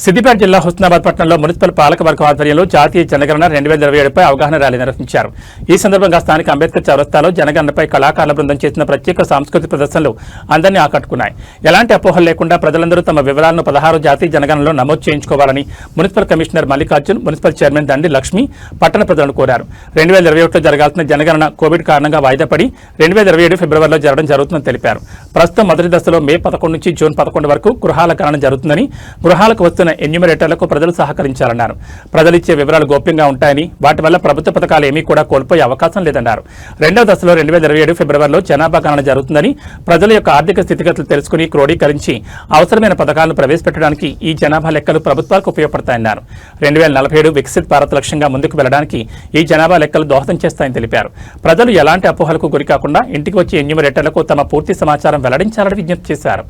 సిద్దిపేట జిల్లా హుస్నాబాద్ పట్టణంలో మున్సిపల్ పాలకవర్గం ఆధ్వర్యంలో జాతీయ జనగణన 2027పై అవగాహన ర్యాలీ నిర్వహించారు. ఈ సందర్భంగా స్థానిక అంబేద్కర్ చౌరస్తాలో జనగణనపై కళాకారుల బృందం చేసిన ప్రత్యేక సాంస్కృతిక ప్రదర్శనలు అందరినీ ఆకట్టుకున్నాయి. ఎలాంటి అపోహలు లేకుండా ప్రజలందరూ తమ వివరాలను 16 జాతీయ జనగణనలో నమోదు చేయించుకోవాలని municipal commissioner Mallikarjun, municipal chairman Dandi Lakshmi పట్టణ ప్రజలను కోరారు. 2021లో జరగాల్సిన జనగణన కోవిడ్ కారణంగా వాయిదా పడి 2027 ఫిబ్రవరిలో జరగడం జరుగుతుందని తెలిపారు. ప్రస్తుతం మొదటి దశలో మే 11 నుంచి జూన్ 11 వరకు గృహాల గణన జరుగుతుందని, గృహాలకు వస్తున్న ఎన్యూమరేటర్లకు ప్రజలు సహకరించాలన్నారు. ప్రజలిచ్చే వివరాలు గోప్యంగా ఉంటాయని, వాటి వల్ల ప్రభుత్వ పథకాలు ఏమీ కూడా కోల్పోయే అవకాశం లేదన్నారు. రెండవ దశలో 2027 ఫిబ్రవరిలో జనాభా గణన జరుగుతుందని, ప్రజల యొక్క ఆర్థిక స్థితిగతులు తెలుసుకుని క్రోడీకరించి అవసరమైన పథకాలను ప్రవేశపెట్టడానికి ఈ జనాభా లెక్కలు ప్రభుత్వాలకు ఉపయోగపడతాయన్నారు. 2047 వికసిత్ భారత్ లక్ష్యంగా ముందుకు వెళ్లడానికి ఈ జనాభా లెక్కలు దోహదం చేస్తాయని తెలిపారు. ప్రజలు ఎలాంటి అపోహలకు గురికాకుండా ఇంటికి వచ్చే ఎన్యూమరేటర్లకు తమ పూర్తి సమాచారం వెల్లడించాలని విజ్ఞప్తి చేశారు.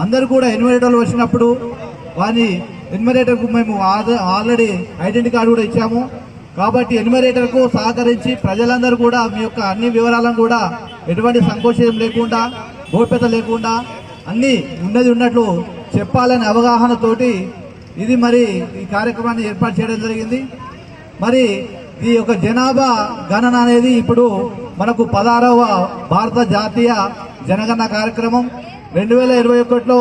అందరూ కూడా ఎన్యూమరేటర్లు వచ్చినప్పుడు వారి ఎన్యూమరేటర్కు మేము ఆల్రెడీ ఐడెంటిటీ కార్డు కూడా ఇచ్చాము. కాబట్టి ఎన్యూమరేటర్కు సహకరించి ప్రజలందరూ కూడా మీ యొక్క అన్ని వివరాలను కూడా ఎటువంటి సంకోచం లేకుండా, గోప్యత లేకుండా అన్ని ఉన్నది ఉన్నట్లు చెప్పాలనే అవగాహనతోటి ఇది మరి ఈ కార్యక్రమాన్ని ఏర్పాటు చేయడం జరిగింది. మరి ఈ యొక్క జనాభా గణన అనేది ఇప్పుడు మనకు 16వ భారత జాతీయ జనగణన కార్యక్రమం 2021లో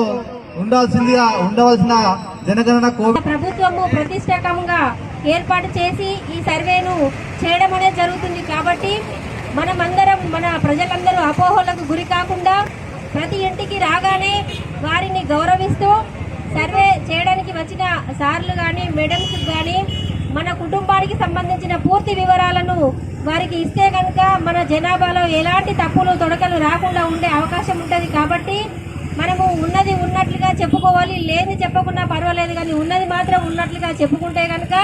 ఉండవలసిన జనగణన ప్రభుత్వము ప్రతిష్టాత్మకంగా ఏర్పాటు చేసి ఈ సర్వేను చేయడం అనేది జరుగుతుంది. కాబట్టి మనమందరం, మన ప్రజలందరూ అపోహలకు గురి కాకుండా ప్రతి ఇంటికి రాగానే వారిని గౌరవిస్తూ సర్వే చేయడానికి వచ్చిన సార్లు కానీ, మేడమ్స్ కానీ మన కుటుంబానికి సంబంధించిన పూర్తి వివరాలను వారికి ఇస్తే కనుక మన జనాభాలో ఎలాంటి తప్పులు తొడకలు రాకుండా ఉండే అవకాశం ఉంటుంది. కాబట్టి మనము ఉన్నది ఉన్నట్లుగా చెప్పుకోవాలి, లేని చెప్పకున్నా పర్వాలేదు, కానీ ఉన్నది మాత్రం ఉన్నట్లుగా చెప్పుకుంటే కనుక